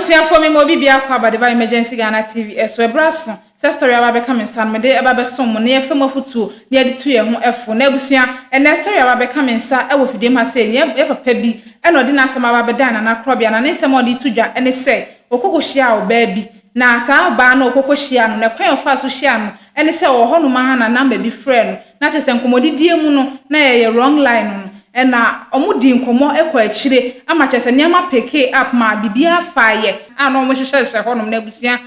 Abusia for me mobi bia kwa Badeba emergency Ghana TV eso ebraso se story aba be come san me de aba be som na yefem afutu na ye de to ye ho efo na abusia ene story aba be come nsa e wo fidem ha se ye papa bi e no de na asem aba be dan na Krobea na ne nsem odi tudwa ene se okokohia o ba bi na sa ba na okokohia no na kwan fa so hia no ene se wo hono ma ha na number bi frɛ no na chese nkomodidie mu no na ye wrong line no ena omudi nkomo ekwa akire ama chese niam peke up ma bibia faaye ana omo hyehyehye honom na abusia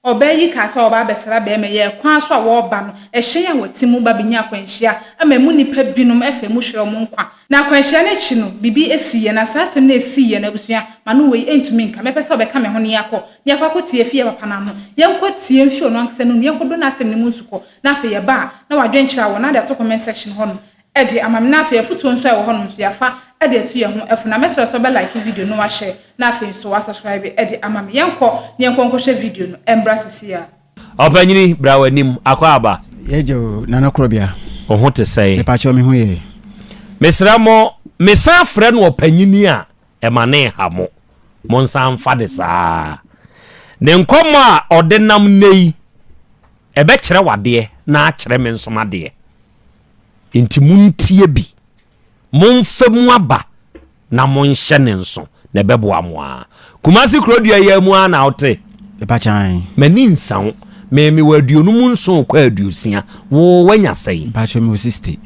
obayi ka sa oba besra be me ye kwan so a wo ba no ehye ya watimu ba binya kwanhia ama mu nipa binom efe mu hwere mu nkwa na kwanhia na chi no bibi esiye na sasem na esiye na abusia ma no we entumi nka me pese obeka me ho ne yakọ tie fie papa na no yenko tie mfi ono ankse no yenko do na asem ne mu suko na afa ye ba na wadwenkyira wo na de to comment section honom edi amamna afa yafutu nso e wo honom so yafa edi etu ye ho efuna mesoro so be like video no wa share na afa so wa subscribe edi amam yenko hwe video no embrace ya opanyini brawanim akwa aba yejo nana Krobea ho te sei e pa cho me ho ye mesramo mesa frɛ no opanyini a e mane ha mo monsa mfa de saa ne nkomo a odenam nei e be kyerɛ wade na a kyerɛ me nsoma de inti muntie bi monfemu aba na monhye ne nso na bebo amoa Kumasi Krobea ya mu ana ote e pa chan mani nsan me waduonu mu nso kwa aduosia wo wanya sei pa cho me 60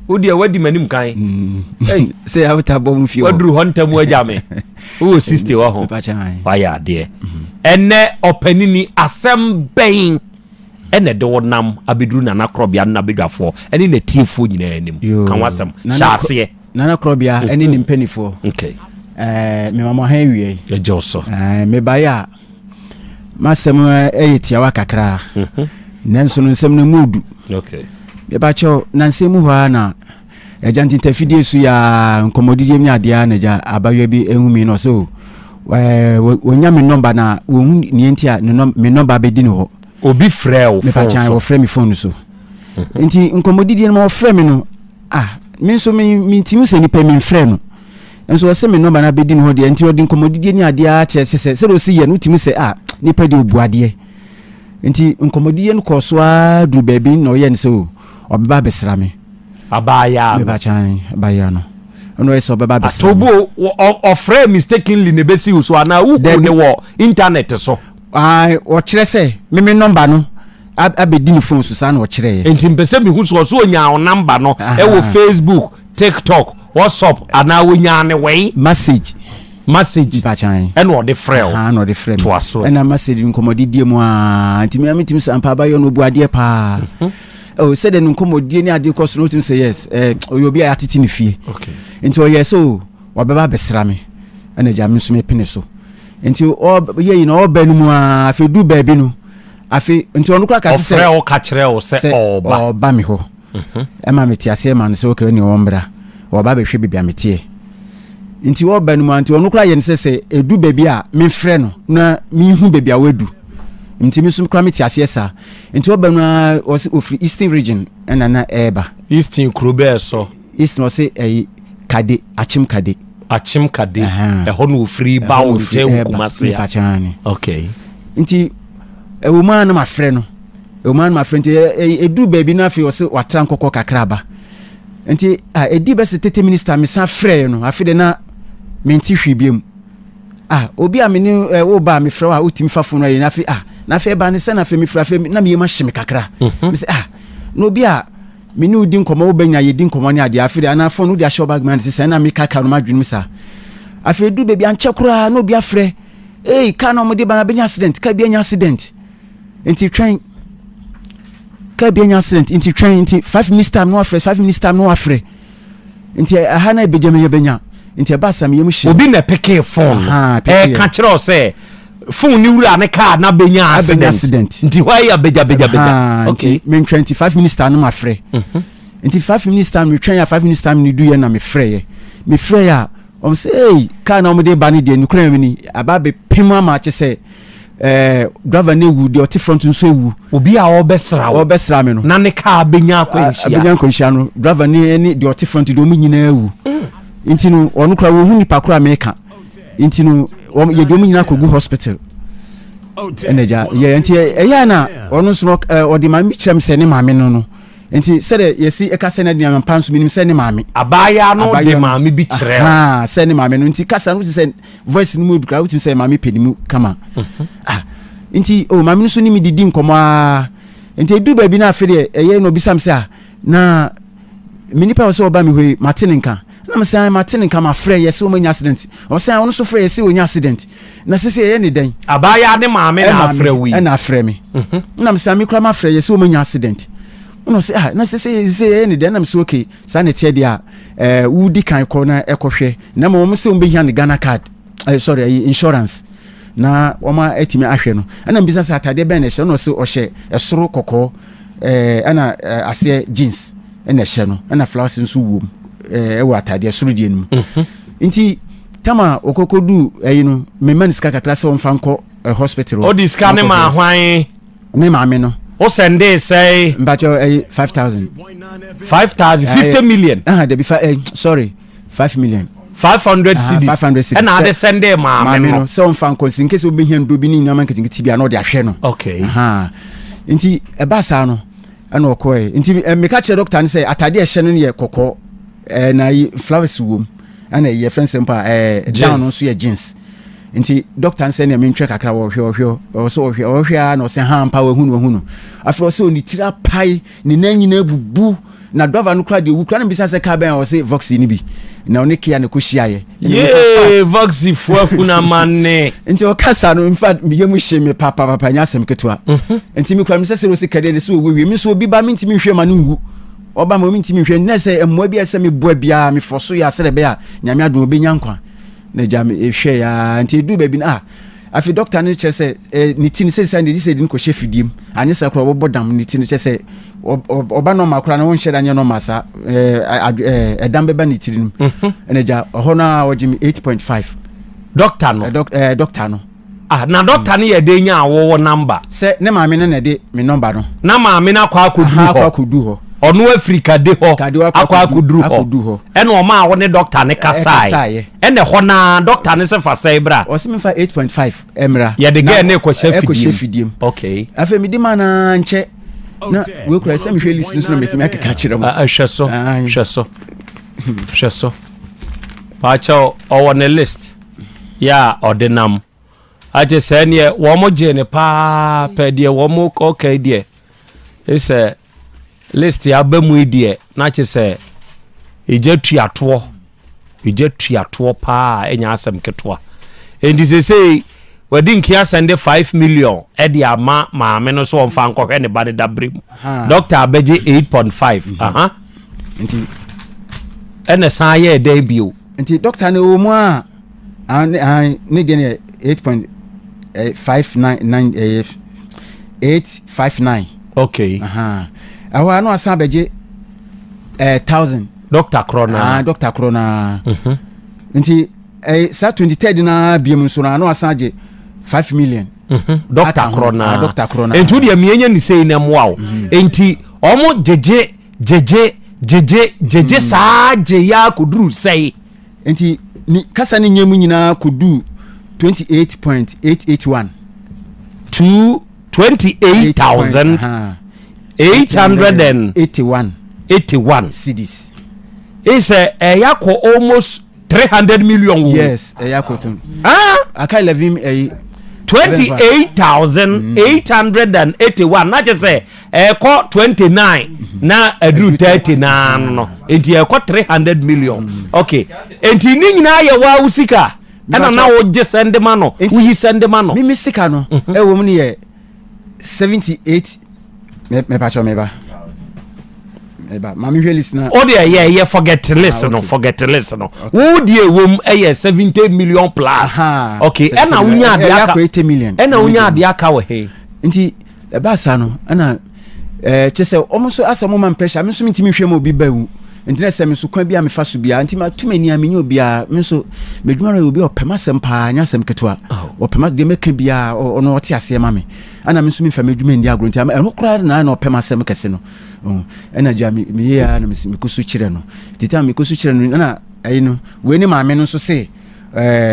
odi wadi manim kan say awta bom fio wadru hontam waja me wo 60 wa ho pa chan wa ya de enne opanini Asambebadabi ene de wonam abedru nana Krobea na bedwafo ene na tiefo nyina anim kan wasam shaase nana Krobea ene ni mpanifo okay me mama ha wie e joso me baya masem eyetia wa kakra nanso no nsem no mudu okay me ba cho nansemu ho na ejanti tafidie su ya nkomodidie mi ade na ja abawe bi ehumi no so wonya me number na wo ni entia me number be di no ho obi frɛ wo me pa chan wo frɛ me phone so enti nkomodidie no frɛ me no me so me timu se ni pe me frɛ no enso wo se me number na be di no ho de enti wo di nkomodidie ni ade a che se do si ye no timu se ni pe de obuade enti nkomodidie no ko so a du baby no ye nso obeba besra me abaya me ba chan abaya no ono eso obeba besra atobo ofre mistakenly ne besi so ana wu ko ne wo internet so o kire se me number no abedi ni phone so sa na o kire ye enti mpese mi hu so onya o number no e wo Facebook TikTok WhatsApp ana wonya ne wey message ba chan eno o de frɛ no de frɛ to aso ena message nkomodidie mu ntimi amitim sampa ba yo no buade pa said the nkomodie ni ade koso no tim say yes oyobi a atiti ni fie okay enti o yes o wabeba besra me ena ja me so me pene so enti o ye no obanu mu afi du baabi no afi enti onu kra ka se frɛ o ka kyerɛ o se oba me ho ema me tiase man se o ka ni wombra oba be hwe bibia metie enti wo banu mu anti onu kra ye ne se edu baabi a me frɛ no na me hu baabi a wadu enti me so kra me tiase esa enti wo banu of Eastern region na eba Eastern Krobea so Eastern se kade achim kade e hono free bound je Kumasi ya okay enti ewuma na ma frɛ no enti edu baabi na afi wo se watra nkokɔ kakraba enti edi best tete minister me san frɛ no afi de na menti hwibiem obi a me ni wo ba me frɛ wa otimi fafo no ye na afi na afi ba ne se na afi me frɛ afi na me yema hye me kakra me se no obi a me ni udi nkomo wo banya ye di nkomo ne ade afi de ana fo no di ahye bag man se na me kaka no madwunu mi sa afi edu bebi anche kura na obi afrɛ ka na mo de ba na benya accident ka bi anya accident enti twen ka bi anya accident enti twen enti 5 minutes time no afrɛ 5 minutes time no afrɛ enti aha na bejame ye benya enti ba sam ye mu hye obi na peke phone ka kyerɛ o se phone ni wura ne car na benya accident nti why ya beja okay men 25 minutes time no afrɛ enti 5 minutes time twen ya 5 minutes time ni du ye na me frɛ ya say car na mo de ba ni de nukura mi aba be pema ma che say driver na wu de oti front nso ewu obi a obesra me no na ne car benya kwanhia no driver ni de oti front de o mi nyina ewu enti no onu kura wo hu nipa kura me ka enti no ye do mu nyina kogu hospital eneja ye enti eya na onu so odi ma mi kyerem se ne maame no enti se de yesi ekase na dia panso minim se ne maame abaya no de maame bi kyerem se ne maame no enti kasa no se voice no mu dukra wuti se maame pedimu kama enti maame no so ni mi didi nkomo enti edu ba bi na afede eye no bisam se na minipa wo se oba mi hoi matenenka na me say matenenka ma frɛ yesi o manya accident o say ono so frɛ yesi o nya accident na sese eye ne den abaya ne maame na frɛ wi na frɛ me na me say me kura ma frɛ yesi o manya accident no say na sese eye ne den na me say okay sa ne tie dia wudi kan ko na ekohwe na mo say o be hia ne Ghana card sorry insurance na woma etimi ahwe no na business atade ben na hye no say o hye esoro kokko ana ase jeans na hye no na flowers nso wom ewa atade soro die num nti tama okokodu no me man ska kakra se won fanko hospital o diska ne ma hwan me maame no o sende say mbacho 5000 50 million there be sorry 5 million 500 cedis and na de sende maame no se won fanko sin kese obi hia ndo bi ni nyama nkitinki bia na o de ahwe no okay nti eba sa no ana okoe nti me ka che doctor ni say atade ehye no ye kokko na flowers wom ana ye friends empa down no so ye jeans nti doctor nse na me ntwe kakra wo hwe so wo hwe na o se ha mpa wo hunu afro so ni tira pai ni nanyina bubu na driver no kra de wu kra na bisa se ka ben o se vox ni bi na oni kia ne ko hia ye vox fu akuna manne nti o kasa no in fact me yemu hye me papa nya asem ketua nti me kra me se se ro se kade ne se wo wi me so obi ba me ntimi hwe ma no ngu oba mo ntimi hwe na se emmoa bi ase me boa bia me foso ya se be a nyame adom obi nyankwa na jam ehwe ya nti edu ba bi na afi doctor ne che se ni tin se se se din ko hye fidim anye se kro bodam ni tin che se oba no makura na won hye da nye no masa edam beba ni tirim na ja ho na wojimi 8.5 doctor no doctor no na doctor ne ye de nya awo number se ne maame ne na de me number no na maame na kwa akudu ho onu Africa de ho akwa akuduru ho ene o ma wo ne doctor ne kasai ene ho na doctor ne se fa sai bra o se me fa 8.5 emra ye de ge ne ko shefidim okay afa mi di mana nche na we kura se me hwe list no metimi akeka kire mo hweso pacho o ne list ya ordinam aje se ne wo mo je ne pa pe de wo mo okay de ise list ya bamu idie na che se eje tuato pa enya asem ketwa endi se wadi nkia sende 5 million e di ama maame no so onfa nkɔhwɛ ne ba de dabrem doctor abeje 8.5 nti ene san ye den bio nti doctor ne wo mu a ne de ne 8.599 okay awa no Asambegye 1000 doctor Krona doctor Krona nti sa 23 na biem so na no Asambegye 5 million doctor Krona enti de mienya ni sei na moa enti omo jeje saaje ya kuduru sei enti ni kasa ni nyemu nyina kudu 28.881 to 28,881 cedis is yako almost 300 million yes yako ton aka 11 28,881 na je say ko 29 na adu 39 no enti ko 300 million okay enti ni nyina ye wa usika ana na wo je sende ma no wo sende ma no mi sika no wo mu ni ye 78 me pacho me ba mami hwe listen o de ye forget listen no wo de wom 70 million plus okay ana wunya de aka 80 million ana wunya de aka we he nti e ba sa no ana chese omuso asamo man pressure me so mitimi hwe mo bi bawu nti na se me so kwa bia me fa so bia nti ma tumani amenye obi a me so medwuma re obi opema sem pa nya sem ketua opema de meka bia ono ote ase ma me ana me so me fa medwuma ndi agro nti ho kra na opema sem kese no ena ja me ya na me kusu kire no tita me kusu kire no na ayi no we ni maame no so se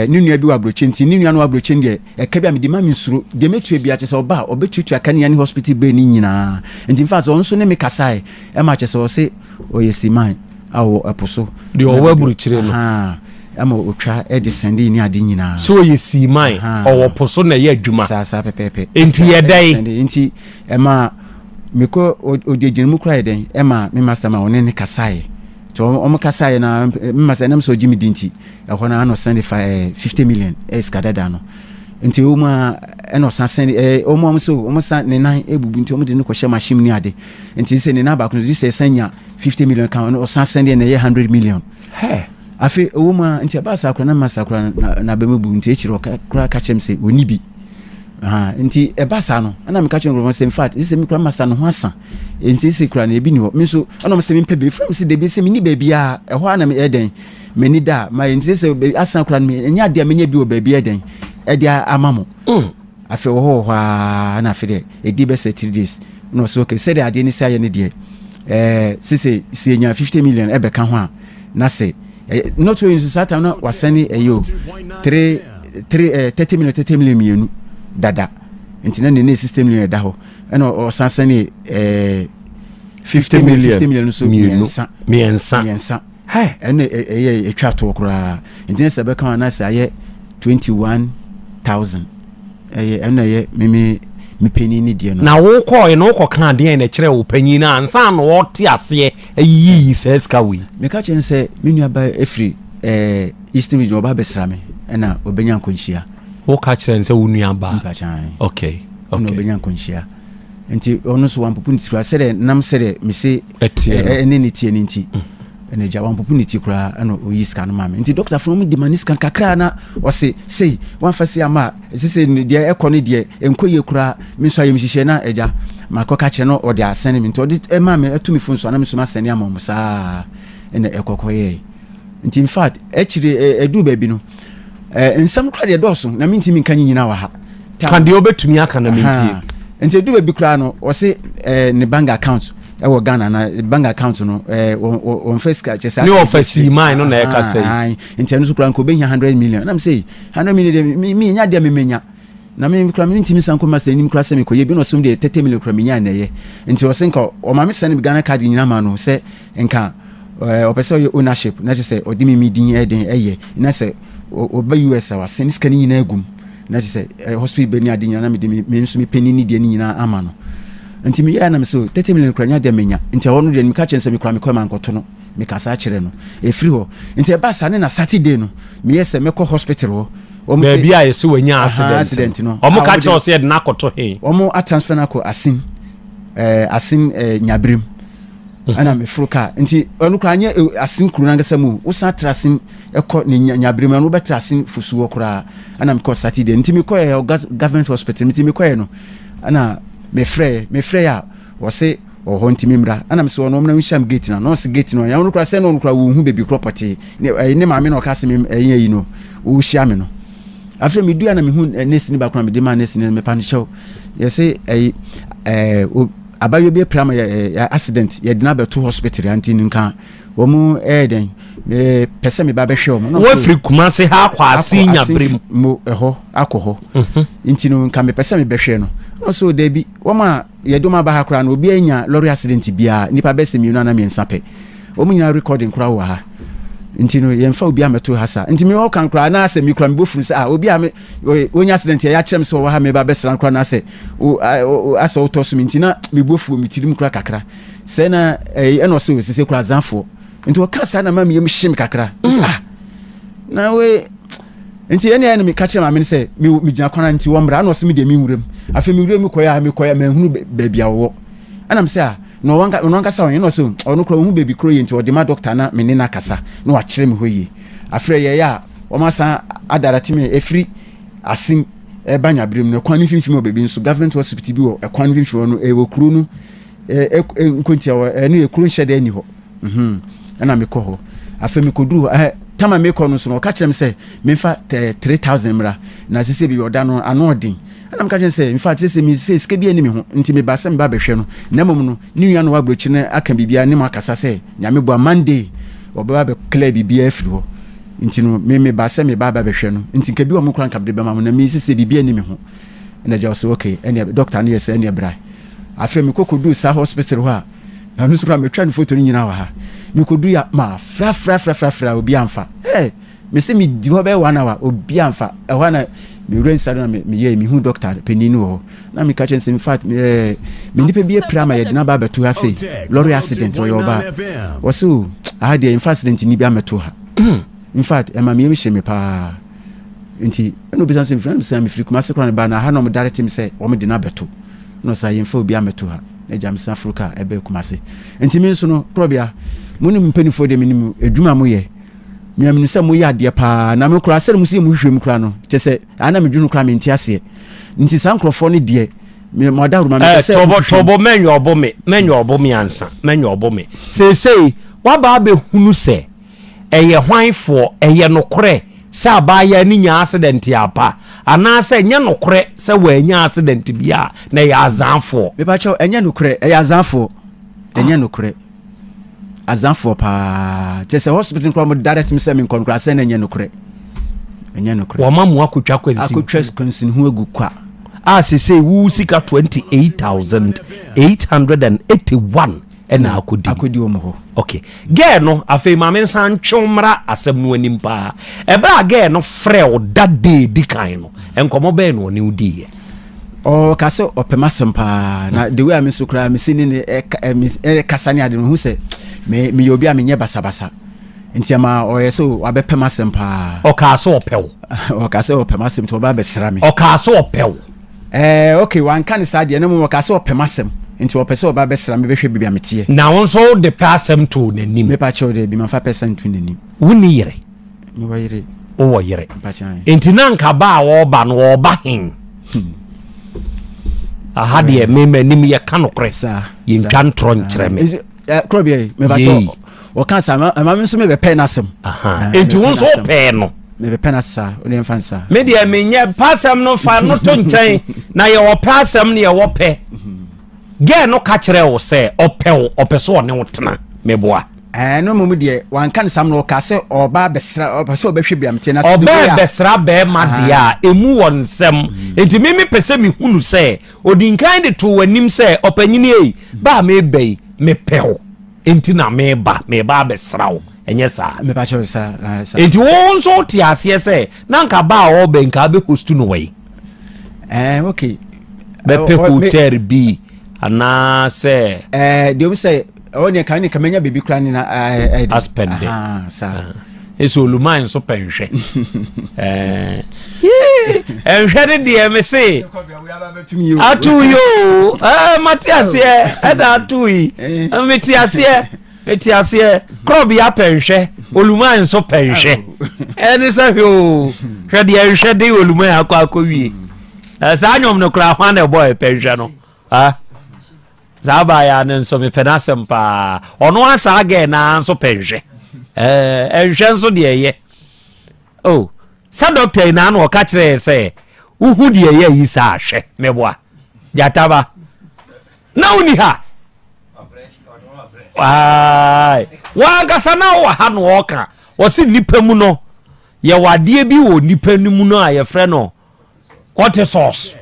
ni nua bi wa broche nti ni nua no wa broche ndie eka bia me di ma me suro de metu bia chese oba obetutu aka ni hospital be ni nyina nti in fact on so ne me kasae e ma chese o se oyesiman awo eposo de o wa bruchire no ama otwa e de sende ni ade nyina so oyesiman owo poso na ye adwuma sa pepepe enti ye dai enti e ma meko odejinmu kra ye den e ma me master ma one ne kasae to o kasae na me master nam so jimi dinti e ho na no send 50 million e skadada no nti o ma e no san send o mo so o mo san ne nan ebubu nti o mo de ne ko hye machine ni ade nti se ne na ba ko se sanya 50 million kan o san send ne 100 million afi o ma nti ba sa kra na masa kra na be mebu nti e chiro kra ka chem se oni bi nti e ba sa no na me ka chem ro se in fact se me kra masa no ho asa nti se kra na e bi ni ho me so ona me se me pebe from se de bi se me ni ba bia e ho na me eden me ni da ma nti se asa kra me enya de me nya bi o ba bia eden e dia amamo afi wo ho na afi de e di be se 3 days no so okay se de ade ni se aye ne de se enya 50 million e be ka ho a na se not when you sat down was sending ayo 30 million mienu dada ntina ne system million da ho and o san sending 50 million so miensa hey and e twa to kura ntina se be kan na se aye 21,000 and me penny ni die no na wo ko e no ko kan de na kire wo panyi na ansa no wo te ase ayi seska wi me ka chen se me nua ba efri eastern region oba besra me na obenya nkonhia wo ka kire se wo nua ba okay no obenya nkonhia nti ono so wampopu nti se de nam se de me se ene ni tie ni nti ene ja wampopu ni ti kura ana oyi scan ma me nti doctor from di maniscan kakra na o se sei wan fasi ama se de ekone de enkoye kura me so ayem hihye na eja makoka che no o de asene me nti o de ma me atumi fon so na me so ma sene ama mo saa ene ekokoye nti in fact echire edu ba bi no ensam kura de doso na me ntimi kan nyina wa ha kan de obetumi aka na me nti nti edu ba bi kura no o se ne bank account ewo Ghana na bank account no on face ka chesa ni office mine no na e ka sei nti enu sukura nko be 100 million na me say 100 million me nya de me menya na me kura me ntimi sanko master nim kura se me koye bi no som de 30 million kura me nya na ye nti o senko o ma me send Ghana card nyina ma no se nka o pese ownership na se o di me din eden eye na se o ba US wa sen scan nyina agum na se hospital be ni ade nyina na me de me nso me penny ni de nyina ama no nti me ya na me so 30 million kranya de menya nti wono de me ka chense me kra me kwama nkoto no me kasa kire no e free ho nti e ba sa ne na Saturday no me yese me ko hospital ho omo se bia yese wanya accident no omo ka che o se de na koto he omo a transfer na ko asin nyabrem ana me fruka nti onu kranya asin kru na ngasa mu wo sa trasin e ko ne nyabrem no be trasin fusuwo kra ana me ko Saturday nti me ko government hospital nti me ko no ana me frɛ ya wo se o ho ntimi mra ana me se wo no na nham gate na no se gate no ya no kra se no kra wo hu baby property ne ma me no ka se me yi no wo hia me no afre me dua na me hu nesi ni ba kra me de ma nesi ni me pa no show ye se abayo bi prama ya accident ye dina be to hospital anti nka wo mu den me pese me ba be hwe wo wo free kuma se ha kwa asinya brem mo ho akoho nti no nka me pese me be hwe no no so de bi wo ma ye do ma ba ha kra no obi anya lorry accident bia nipa be se mi na me nsape wo mu nya recording kra wo ha nti no ye mfa obi ameto hasa nti me wo kan kra na se mi kra me bofuru se obi a me wonya accident ya kyerem se wo ha me ba be sran kra na se asa wo toso mi nti na me bofu mi tirim kra kakra se na eno se wo se kra zanfo nti wo kasa na ma me yem him kakra na we nti ene ene me ka kyerem ame se mi gina kwana nti wo mra na so me de mi nwurem afi mi nwurem koya me koya ma hunu ba bia wo ana me se no wanka sa onye no so ono kro hu baby kro yenti odi ma doctor na me ne na kasa na wa kire me hoyi afre ye ya o ma sa adarati me efri asin e banya brem no kwan finfin o baby nso government hospital bi o e kwan finfin no e wo kru no nkontia no e kru nhede ani ho ana me ko ho afa me koduru tama me ko no so no ka kire me se me fa 3000 mra na sese bi oda no anodin ana mka chen say in fact say me say ska bia ni me ho nti me ba se me ba behwe no na mom no ni nua no wa brochi ne aka bibia ne makasa say nyame bo Monday oba be clear bibia afiri ho nti no me ba se me ba behwe no nti nka bi wo mo kran kam de be ma mo na me sisi bibia ni me ho na ja so okay any doctor na yes any bra afre me kokodu sa hospital ho a na no sura me twa no photo ni nyina wa ha me kodu ya ma fra obi amfa me se me di ho be 1 hour obi amfa e ho na me rensa na me ye me hu doctor peninu ho na me catch in fact me nipa bi prama ye na ba beto ha say lorry accident o yo ba wo de accident ni bi ameto ha in fact e ma me hye me pa nti no bi sanse friend say me free kuma se kran ba na ha no mo direct me say o me de na beto no say yemfa obi ameto ha na jam sa Africa e be kuma se nti me nso no Krobea muni mpanifo de me edwuma mo ye me amini se mo ya de pa na me kura se mo se mo hwem kura no che se ana me dwunu kura me nti ase nti sankrofo ne de me modaru ma me se tobo menyo obo me ansa menyo obo me sei wa ba be hunu se eye hwanfo eye nokore se abaya ni nya accident apa ana se nya nokore se wa nya accident bia na ya azanfo me ba cho enya nokore eye azanfo enya nokore azanfo pa se hospital kwa mo direct me se me konkra se na enya nokore wa mamu akotwa kwalisi akotwa skonsin hu agu kwa se wu sika 28,881 ena akodi omo ho okay ge no afei mame san twomra asem no anim pa ebra ge no frɛ o dade di kan no enkomo be no ne udi ye ka se opemasem pa na the way am so kra me sini ne kasani ade no hu se me yobi a menye basabasa nti ama oyeso abepemasem pa o ka se opew o ka se opemasem to ba besra me o ka se opew okay wan kan sa de na mo ka se opemasem nti opese oba besra me behwe bibia metie na won so de passem to nanim me pa che de bi man fa percent to nanim woni yere me wa yere o wo yere pa cha nti na nka ba wo ba no wo ba hin aha de me manim ye ka no kresa ye ntwa ntro nkyere me Krobea me ba cho o kan sa ma me so me be pen asem aha nti won so pen no me be pen asa o ne fansa me de me nya passem no fa no to nkyɛn na ye wo passem ne ye wo pe ge no ka kire wo se opeso one wotena meboa no mumu de wan kan sam no ka se oba besra opeso obehwe biamte na oba besra be ma de a emu wonsem enti mimi pese mi hunu se odinkan de to wanim se opanyini ei ba me bei me peho enti na me ba besra wo enye sa me pa che sa enti won so ti ase se na nka ba o be nka be hostu no wei okay be pe hotel bi ana se de say oni kan ni kamenya baby kran na aspende sa eso luman so penhwe enhwe de me se atu yo Matias e da atu yi Metias Krobea penhwe oluman so penhwe eni sa hwe hwe de enhwe de oluman akwa sa anyom no kra hwan e boy penhwe no zaba ya nso me penasem pa ono asa aga na nso penhwe enhwe nso de ye sa doctor na na o ka kire se uhu de ye yi sa ahwe meboa jataba na uni ha wa gasa na wa ha no oka o si nipa mu no ye wade bi wo nipa ni mu no a ye frɛ no what sauce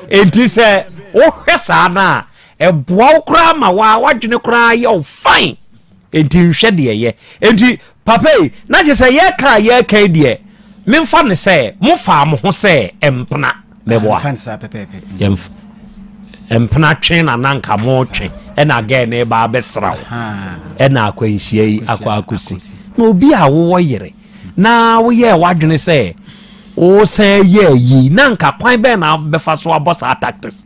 enti se o hwesa na eboa ukra ma wadwene kra ye fine enti nhwe de ye enti papa na je se ye ka de memfa ne se mo fa mo ho se empna meboa fansa pepe empna twen na nanka mo twen e na ga ne ba besraw e na akwanhia yi akwakusi na obi a wo yere na wo ye wadwene se o se ye yi nanka kwan be na befa so abosa tactics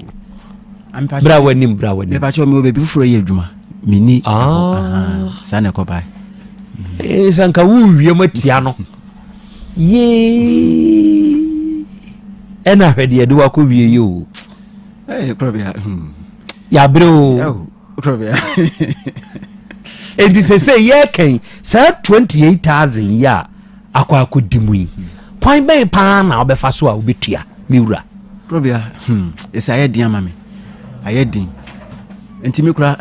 bra wanim me ba cho me obebi fufuro ye adwuma mini sa na ko bai sanka wuwie matia no ye ena hwede de wa ko wie yo Krobea ya bro Krobea edi se ye kan sa 28,000 ya akwa akodimu yi kwan be pa na obefa so a obetua miwura Krobea esa ye din ama me ayedin enti me kura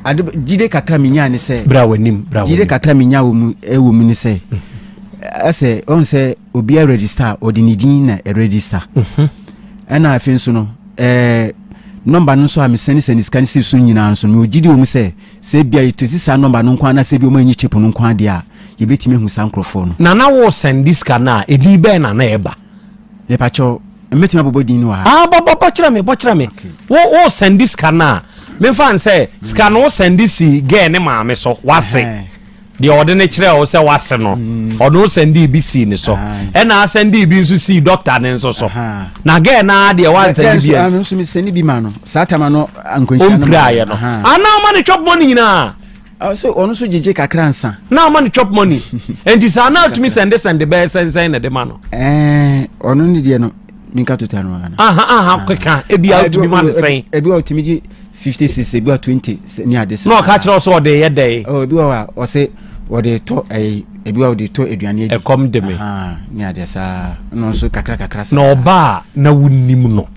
ade jide kakra minya ne se bra wanim jide kakra minya wo mu ni se ase on se obi a register odinidin na register ana afin so no number no so am send scan si so nyina so no jide wo mu se bia to sisa number no kwa na se bi o manyi chip no kwa de a ye betime hu sankrofo no na wo send scan na edi be na eba ye pacho metima bobodin no ha bo kira me wo send scan na me fan say scan wo send si ge ne maame so wase the ordinary kire o say wase no ono send bi si ni so e na send bi nso si doctor ne nso so na ge na de wan send bi nso me send bi ma no satama no ankonhia no ana ma ne chop money na so ono so jeje kakra nsa na ma ne chop money enti sa na to me send be send na de ma no ono ni de no minka to tano ana kweka ebi out mi man sen ebi out mi ji 56 ebi 20 ni ade no ka kire so de ye dey ebi wa o se o de to ebi wa de to eduane e kom de me ni ade sa no so kakra sa no ba na wunnim no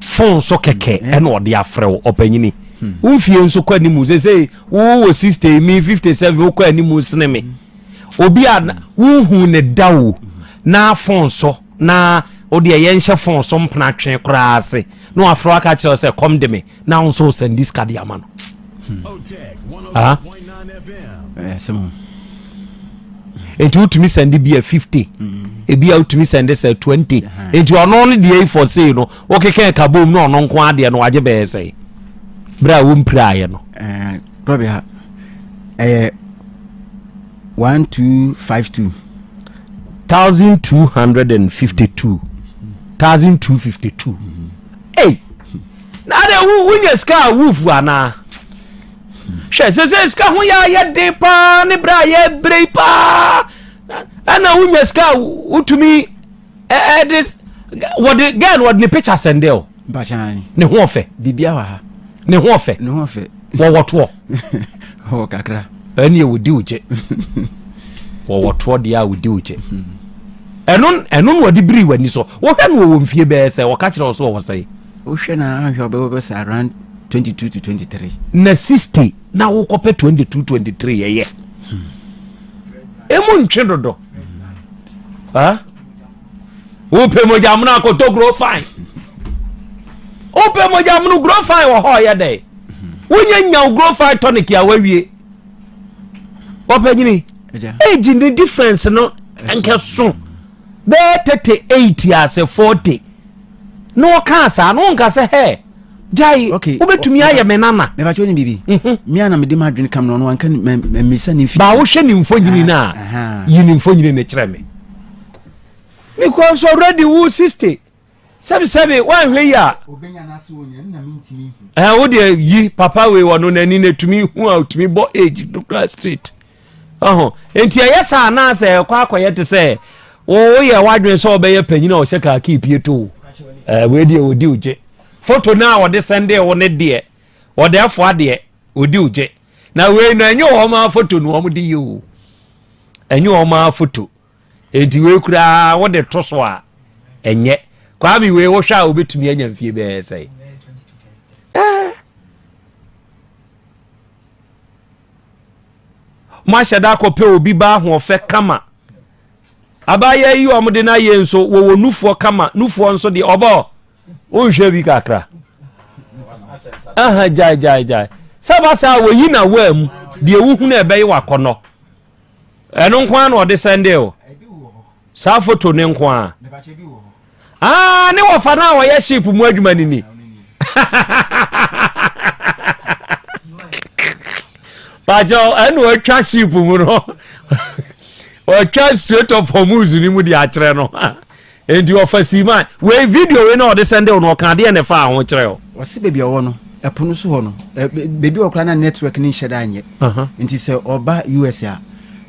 phone so keke e na o de afrew opanyini unfie nso kwa nimu say wo sister mi 57 kwa nimu sene me obi a hu ne dawo na phone so na odi ye nhye phone so mpna twen kra ase no afro aka kire say come de me na unso send this card ya ma no Samo enti utumi send bi a 50 e bia utumi send say 20 enti ono no de for say no o keke ka bom no ono nko ade no waje be say bra wo mpraye no Krobea 1252 1252 1252 hey na de wunya ska wufu ana she se ska hu ya de pa ne bra ye brei pa ana wunya ska utumi this what the picture send o ba chan ne ho ofe bibia wa ha ne ho ofe wo woto o kakra ani e wodi uje wo woto de a wodi uje enon wodi biri wani so wo hwe no wo mfie be se wo ka kire wo so wo sai wo hwe na hwe be around 22 to 23 na 60 na wo kope 22 23 yeye emu ntwe dodo wo pe mo jamna ko to grow fine o pe mo jamnu grow fine wo ho ye dey wonya nya grow fine tonic ya wawie wo pe nyini age the difference no enke so be 38 ya se 40 no ka sa no nka se he jai obetumi aye menana me ba choni bibi mi ana me de ma dwen kam no no anka me sa ni fi ba wo hwe ni mfonyini na yini mfonyini ne kire me because already wo 60 sebi wan hwe ya obenya na se wonya na mintimi wo de yi papa we wono nani na tumi hu a tumi bo age doctor street enti ayesa na se kwa akoye te se wo ye wadwen so obeye panyina o sheka akipie to we de odi uje photo na wo de sende wo ne de wo de afo ade odi uje na we na enyo ho ma photo no mo de yi enyo ho ma photo enti we kura wo de toso a enye kwa mi we wo hwa obetumi anya mfie be sai ma shada ko pe obi ba ho fe kama abaya yi o mde na ye nso wo nufuo kama nufuo nso de obo o hwe bi kakra jai sabasa wo yi na wam de wuhu na ebe yi wakono eno nkwa na ode sende o sa photo ne nkwa ne wo fa na wo ye ship mu adwuma ni Pajo enu atwa ship mu no o twa straight of Hormuz ni mu di akere no enti ofasima we video we na o de send no kan de ne fa ho kire o wose bebi owo no epono so ho no bebi okra na network ni nheda anye enti se oba US a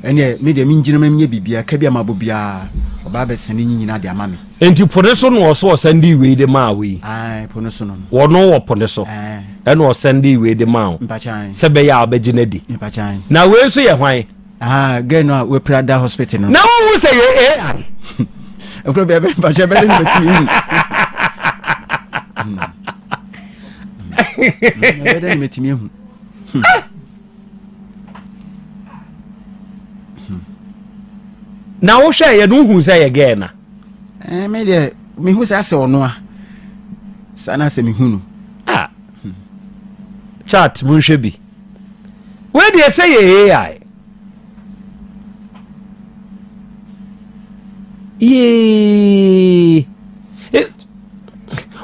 ene me de minjina mamye bibia ka bia mabobia oba be sene nyina de amame enti pone so no so send we de ma we pone so no wo no wo pone so ene o send we de ma o mpachan se be ya obegina di mpachan na we so ye hwan geno we Prada hospital no na wo say ye Krobea be mpachan be ni metimi be ni metimi hu na wo hwɛ ye no hu sɛ ye ge na me de me hu sɛ asɛ ɔno a sana sɛ me hu no chat mun hwɛ bi we de sɛ ye AI ye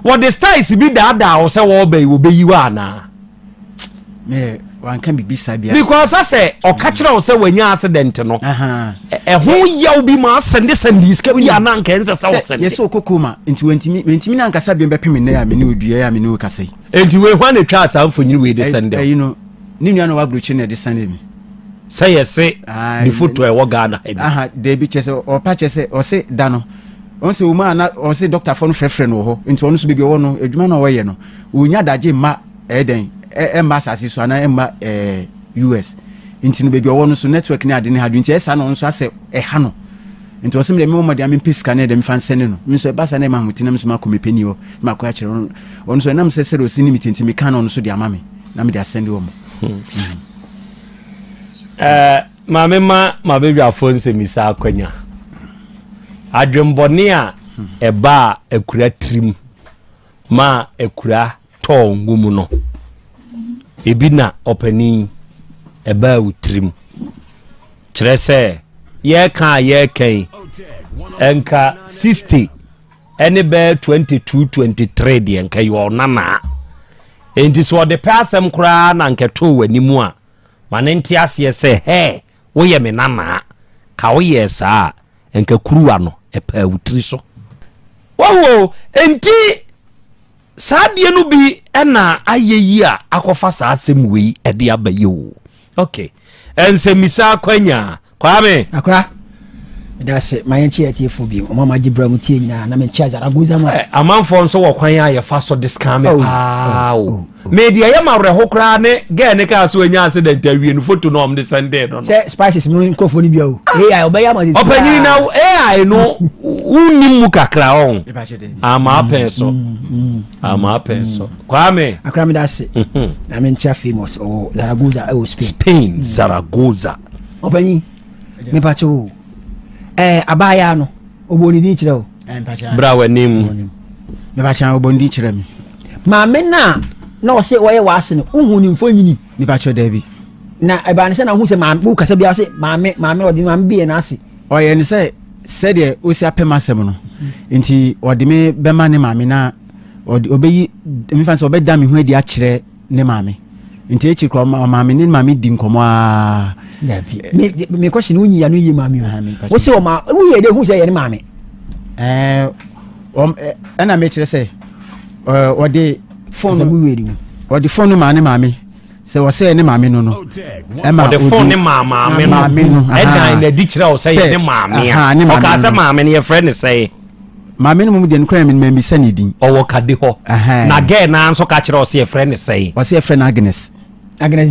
what the styles bi da wo sɛ wo bɛyi wo bɛyi wa na me wan kan bi bisa bia because I say o ka kire wo sɛ wanya accident no ho yaw bi ma sende iska bi ana nka ense sɛ wo sende yes okokoma nti wentimi na nkasa bi mbɛpem ne ya me ne odua ya me ne okasai enti we hwa ne twa asa mfonyini we de sende you know ni nua no wa brochi ne de sende mi sɛ yɛse ni foto ɛwɔ Ghana de bi chese o pa chese o se da no on se o ma na o se doctor fo no frefre no ho nti ono so bi wo no adwuma na wo ye no onya daje ma eden emma asase so ana emma US nti no bebi owo no so network ni ade ne hadu nti esa no so ase ha no nti o se me mo de am piska ne de me fan sene no me so ba sa na ma hutina me so ma ko me peni wo ma ko a kire ono so na me se sero sini mitinti me kan ono so de amame na me de asende wo mo ma bedwa fo nse misa akwanya adwembɔne a ɛba akura trim ma akura tɔɔ ngumu no ebi na ɔpani ɛba utrim kyerɛ sɛ yɛkan ɛnka 60 ɛne bɛ 22-23 deɛ nka yɛ ɔnana enti so ɔde pɛ asɛm koraa na nkɛtoo w'animu a ma ne nte aseɛ sɛ hɛ woyɛ me nana ka woyɛ saa enka kuruwa no epa wutiri so wawo enti saadie no bi na ayeyi a akofa saa asem wei ede abaye wo okay ense misa kwanya kwame akra dase mayenchi atiefo bi o mama gibra mu tie nyina na me chia zaragoza ma amanfo nso wo kwan ya fa so discount media ya mawre hokra ne ge ne ka so anya accident awie no photo no om de sunday no se spices mu nkofo ni bia o AI obeya ma opanyini na AI no unnimu kakra on ama penso kwame akra me dase na me chia famous o Zaragoza e o Spain Zaragoza opanyini me pacho abaya no oboni di kire o bra wanim me ba chan oboni di kire mi ma me na o se woye wase no unhu ni mfonyini ni ba cho David na eba ne se na hu se ma bu kasa bia se ma me odi ma bi na ase oye ni se de o si apema asem no nti odi me be ma ne ma me na obeyi me fanse obeda me hu adi a kire ne ma me nti echi kro ma me ne ma me di nkomo a me question unyi ya no yi ma me wo se o ma uye de hu se ye ne ma me ana me kire se odi phone odi phone ma ne ma me se wo se ne ma me no no ema odi phone ne ma me no e dan na di kire o se ye ne ma me o ka se ma me ne ye friend say ma me no mu de nkran me ma mi sani din owo kade ho na ge na nso ka kire o se ye friend say o se ye friend Agnes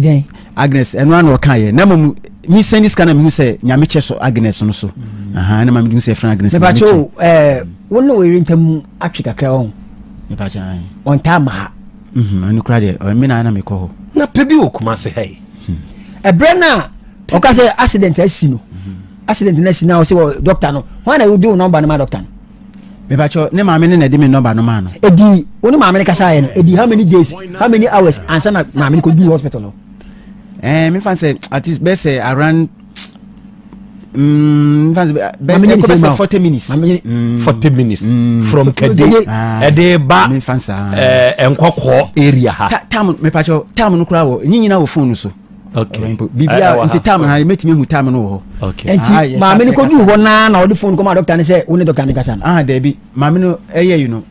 den Agnes eno an o kan ye na mum mi send this kana mi say nyame che so Agnes no so na ma mi say friend Agnes me ba cho wonno we rentam atwe kakra won me ba cha on tama anu kra de o mi na me ko ho na pebi okuma se hey ebrena o ka say accident asi no accident na si na o say doctor no why na you do number na ma doctor no me ba cho ne ma me ne de me number no ma no edi woni ma me ne kasa ye no edi how many days how many hours answer na ma me ko do hospital no me fan say at least be say around fancy be 40 minutes 40 minutes from Kede ede ba me fancy enkokọ area ha tam me pa cho tam no kura wo nyinyina wo phone so okay bibia nti tam ha metimi hu tam no wo okay enti ma me ko du ho na o de phone ko ma doctor ne say woni doctor ne kasa na da bi ma me no eye you know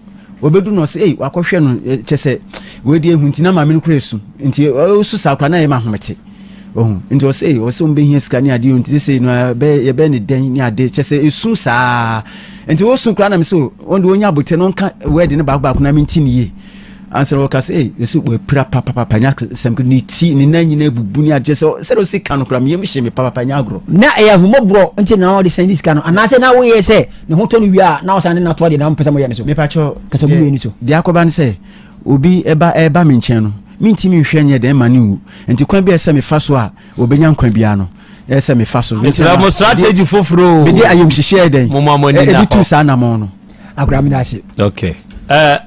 obedu no say wakɔhwɛ no kyese we di ehu nti na ma me no kura esu nti o su sa kura na ye ma homete nti o say mbe hia sika ni ade nti say no be ne den ni ade kyese esu saa nti wo su kura na me so wonde wonya bote no nka word ne baako baako na me nti ni ye answer wo ka say esu we pra papa nya sem ko ni ti ni na nyina bubu ni ade say do sika no kura me yem hye me papa nya agro na e ahumobro nti na o de send sika no ana say na wo ye say ne ho to no wi a na o sande na to de na mpesa mo ye ne so me pa cho kasa bu ye ni so de akoba ne say obi eba me nchen no mentimi nhwɛ nyɛ dɛn ma ne wu nti kwan bi ɛsɛ mefa so a obenya nkwa bia no ɛsɛ mefa so mo strategy foforo me de ayemhyehyɛ dɛn ɛdi tu saa namɔ no akra me da ase okay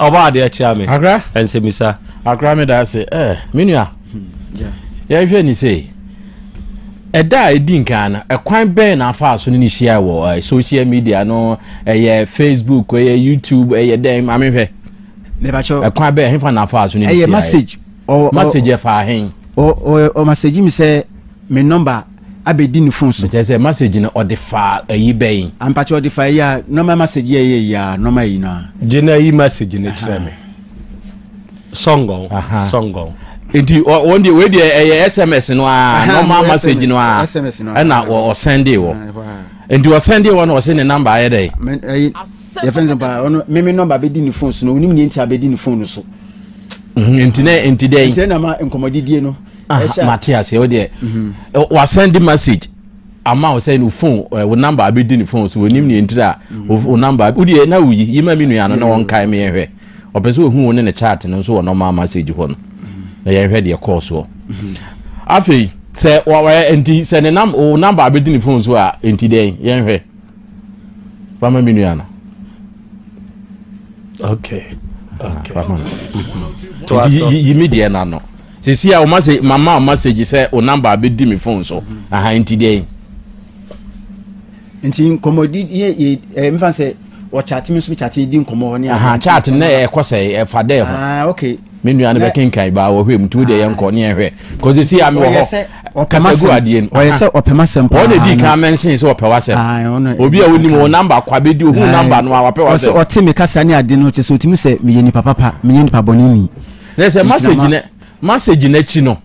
oba de acha me akra ensemisa akra me da ase menua ya hwɛ ni sei ɛda edi nkan na ɛkwan bɛn na afa so ne hyia wɔ social media no Facebook YouTube den ma me hwɛ ɛkwan bɛn hefa na afa so ne hyia message fa hen o message mi sɛ me number abedi ne phone so say message no ɔde fa ayi bɛn ampacho ɔde fa ya normal message ya normal yi na gina yi message ne kyerɛ me songo enti on the way the SMS no normal message no na o send it wo enti o send it wo no o send the number aye dey ya friends ba ono me number abedi ne phone so no onim ne enti abedi ne phone so enti dey enti na ma enkomodidie no Matthias o dey o send the message ama o say no phone wo number abedi ne phone so onim ne enti da o number o dey na wuyi yima mi nua no na won kai me ehwe o pese o hu wo ne chat no so wo normal message ho no na yɛn hwɛ deɛ kɔɔ so afei sɛ wɔwɔ enti sɛ ne number abɛdi ne phone so a enti dɛn yɛn hwɛ fama mi nua no okay fama yi mi deɛ na no sisi a o message sɛ o number abɛdi me phone so enti dɛn enti komodi ye mfa sɛ o chat mi so chat di nkomo ne chat na ɛkɔ sɛ ɛfa dɛ ho okay menu ane bekenkai ba wo hwem tu de yenko ne ehwe cause see am wo ho kasagu adie no oyese opema sempa o ne di ka mention se opema sem obi a woni mo number kwa be di o hu number no a wapɛ sem o te me kasa ne ade no che so otimi se me yeni papa me yeni papa bonini ne se message na chi no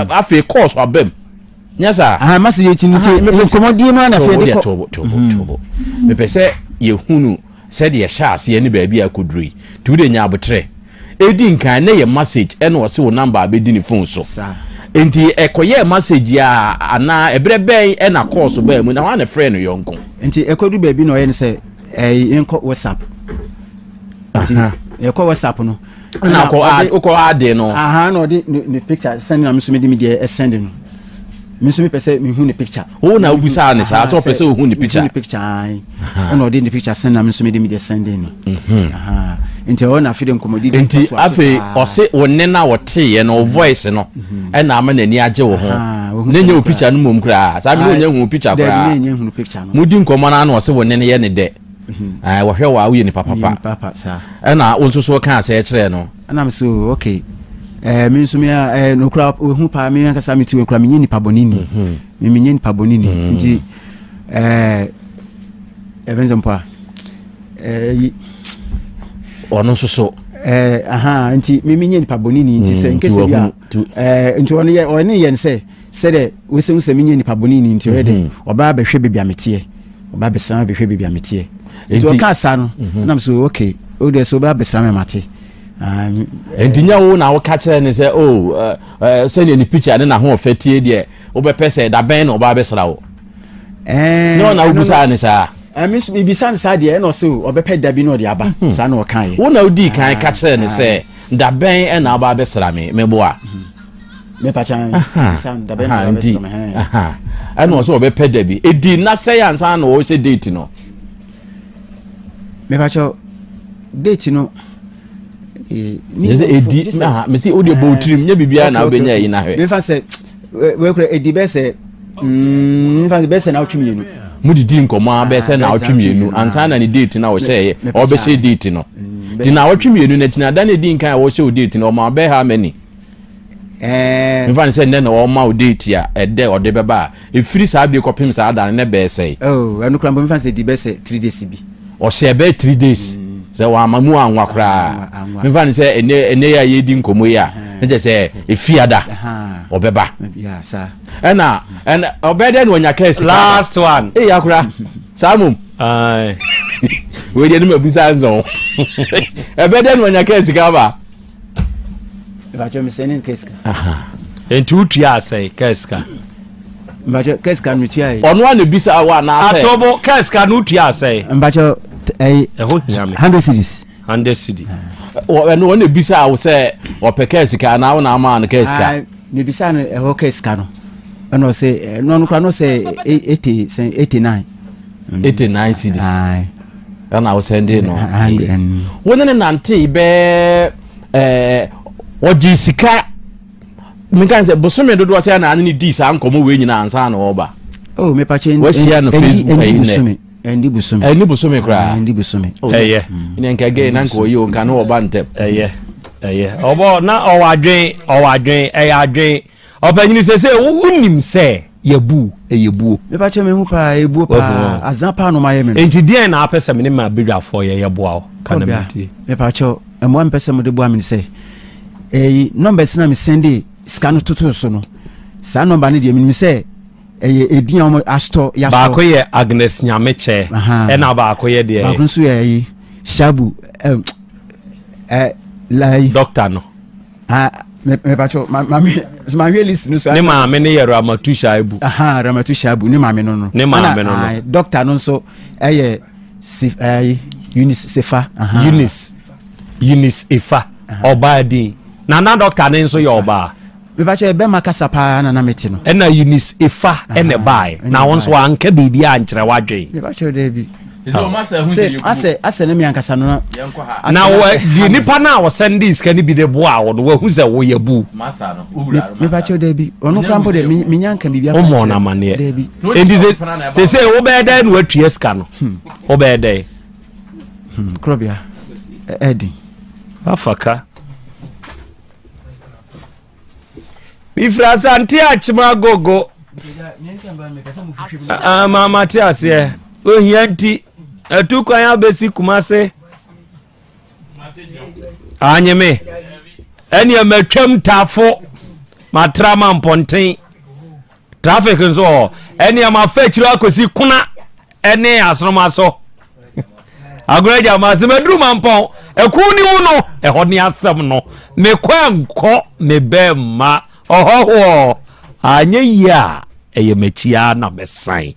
afi course abem nyasa message chi ni te komodi no na fe de tobo me pese ye hunu se de ye sha ase ne ba bi akoduri tu de nya abotre edi nkan na ye message ene wo se wo number abedi ni phone so enti ekoye message ya ana ebre ben ena call so ba mu na wan friend no yonko enti ekodu ba bi no ye ne se enko WhatsApp enti ekọ WhatsApp no na ko ade no na odi ni picture send na mso me di me send no mso me pese me hu ni picture o na obusa ne sa so pese o hu ni picture na odi ni picture send na mso me di me send no enti o na fide nkomodi enti afi o se wonne na wote ye no voice no e na ama nani age wo ho nenye o picture no mom kra sa me onye hu picture kra mudi nkomo na o se wonne ne ye ne de wo hwe wa wo ye ni papa sa e na wonso so kan se kire no na me so okay me nso me no kra hu pa me kasa me ti kra me nyi nipa bonini me nyi nipa bonini nti evenzo mpa ono so nti me nyi nipa bonini nti se nkese bia nti ono ye nse se de we se me nyi nipa bonini nti we de oba ba hwe bebia metie oba be sran be hwe bebia metie nti o ka sa no na me so okay o de so oba be sran me mate entinya wo na wo ka kire ne se se ne picture ne na ho ofatie de wo be pese da ben no ba be sra wo no na ubusa ne sa miss bibisan sa de no so obepe da bi no de aba sa na o kan wo na odi kan ka kire ne se da ben na ba be sra me boa me pa chan san da ben na be sra me no so obepe da bi edi na se ya nsa na wo se date no me pa cho date no ni edi me si odi bo trim nya bibia na obenya yi na hwe me fa se we kure edi be se me fa be se na otwimi nu mudi di nkomo be se na otwimi nu ansa na ni date na wo hye o be se date no ti na otwimi nu na tina da na di nkan wo hye date no ma be ha many me fa se ne na wo ma date ya ede ode be ba e free sa bi kopim sa da na be se anu kra me fa se di be se 3 days bi o hye be 3 days se wa mamu anwa kra me fa se ene ya ye di nkomo ya nje se efiada obeba ya sa ena obede no nya case last one yakura samum we dey no mabusa nzo obede no nya case ka ba bacho me senen case ka enti utua sai case ka bacho case ka nutua yi ono na bisa wa na sai atobo case ka nutua sai bacho eho hia me 100 series 100 cedi no one bisa wo say opeka sika na wo na ama no ka sika me bisa no e ho ka sika no no say no no no say 89 cedis ana wo send no wona ne nante be oji sika minkan say bosome dodo say na ani di sa nkomo we nyina ansa na oba oh me pa chen we share no Facebook ene endi busome kra endi busome eye ine nka ge na nko yi nka no oba ntep eye obo na owadwen adwen opanyini se wunim se yebu me pa chen me hu pa ebu pa azapa no maye me enti dia na apese me ne ma bedwafo ye yeboa kana meti me pa chen emo ampese mo de boa me se numbers na me send scan tutu so no sa number ne de me se edin am asto ya so ba ko ye Agnes Nyameche e na ba ko ye de ba kun so ye shabu lai doctor no me pacho ma list no so ne ma me ne ye Ramatusha Ibu Ramatusha Ibu ne ma me no doctor no so Eunice Ifa oba di na doctor ne so ye oba me pacho be makasa pa na meti no na Eunice Ifa ene bai na won so anka bibi a nkyere wadwen me pacho de bi ase ne mi ankasa no na wo nipa na wo send this kan bi de boa wo wo hu ze wo yabu master no owura me pacho de bi ono krampo de mi nyanka bibi o mo na mane de bi endi se wo be da no atue ska no wo be da Krobea Eddie afaka Ifra Asante achima gogo mama ti ase ohianti atukwan abesi kumase anyeme eni amatwam tafo matrama mponten traffic nso eni amafa chiro akosi kuna eni asromaso agoraja masemedru mampon ekuni mu no eho ni asem no me kwanko me bemma ohoho anye ya eyemechia na mesan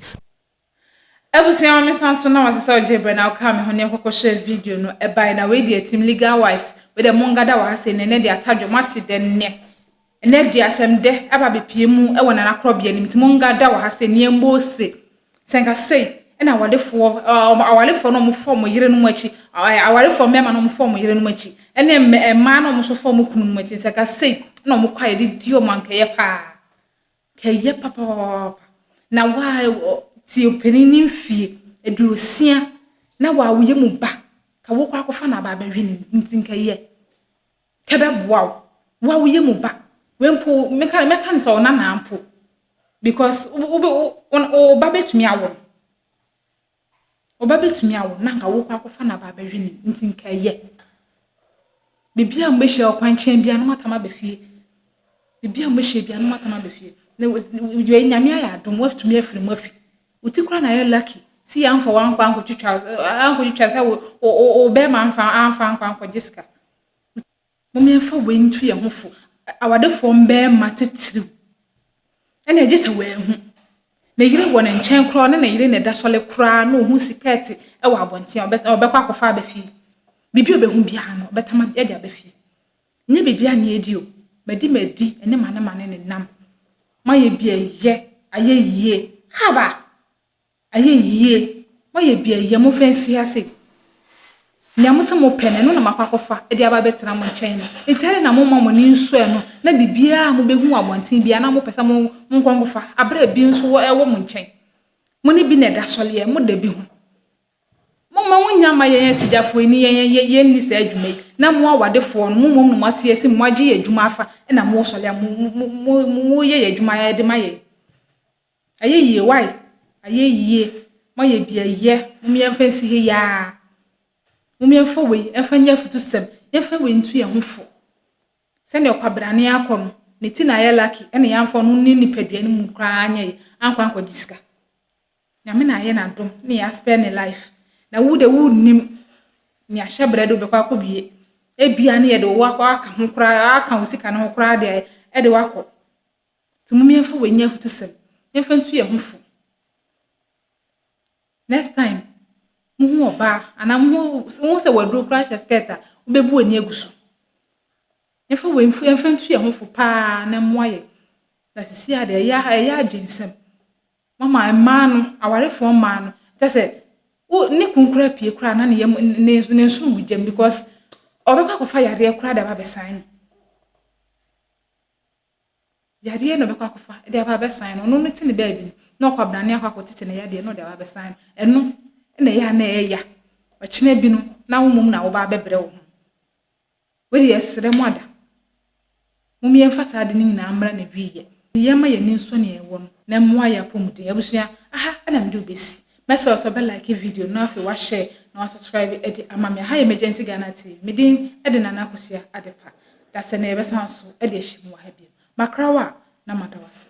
Ebusia me sanso na wasesa ojebre na oka me hone kokko share video no e bai na we dey team legal wives we dey mongada wa hase ne dey atadwo mate den ne dey asem de aba bepie mu e wona na Krobea nim mongada wa hase ne mbose senka sei na awalefo no mo form yire no machi awalefo mema no mo form yire no machi ene ma no mo so form kunu no machi senka sei na mo kwae di dio manka ye pa keye papa na wa ti openini fie edurosia na wa woye mu ba ka wo kwa kofa na ba bahwe ni ntinka ye kebe boa wa woye mu ba wempo meka ni so na na ampo because o ba betumi awo na ka wo kwa kofa na ba bahwe ni ntinka ye bibia mbehye okwanchen bia no matama befie bibia mbehye bia no matama befie na we nyame ya adom waftumi afiri mu afi utikura na ye lucky si ya mfo wankwa anko twitwa sa o be ma amfa anko Jessica mommy mfa we ntu ye hofo awadefo mbe ma titiri ene Jessica we hu na yire wọ na nchen kro na yire na da sole kra na ohu siketi e wa abontia obekwa akofa abafi bibi obehu bia no betama e dia abafi nye bibia na edio madi ene mane ne nam maye bia ye aye haba aye maye bia ye mo fancy ase nya mo se mo pene no na makwakofa e dia ba betena mo nchen entare na mo mamo ni nso e no na bibia mo behu abontin bia na mo pesa mo nkwankofa abra bi nso e wo mo nchen mo ni bi na da sole mo da bi hu mo ma wonya ma ye sigafo ni ye ni se adwuma na mo awadefo no mo mate esi mo agi adwuma afa na mo sole mo ye adwuma ya de ma ye aye why aye maye bia ye mo me fancy he ya mo me fa we enfanya futu sem ye fa we ntu ye hofo se ne kwabrane akọ ne ti na ye lucky ene ya mfo no ni nipadua ni mu kra anya ye anko diska nyame na ye na dom ne ya spend ne life na wo nim ni ahye bredo be kwa kobie e bia ne ye de wo akọ aka ho kra aka wo sika no kra de e de wakọ ti mo me fa we nya futu sem ye fa ntu ye hofo next time muhu oba ana muhu se wadro crash skirt a obebu ani aguso yefa we mfu yemfa ntu ye ho fo pa na moaye da sisi ade ya aginsem mama ema no awarefo ma no tese ni kunkura pie kura na ne nsu wugem because obekwa kofa yare kura da ba besan yare no bekwa kofa da ba besan no no tini baabi no kwabna ne akwa kotete ne yade no da ba besan eno na ya na ya ochine bi no na womum na wo ba bebre wo we de yesre mu ada mum ye mfasa ade ni nyina amra na wiye yema ye ni nso ne ewo no na mmoa ya pomuden abusua aha ana mde obesi message so be like video na afi wa share na wa subscribe edi amame ha emergency Ghana TV midin edi na na akosua adepa da se na ebe sanso edi ehyimu wa ha bi makrawa na madawase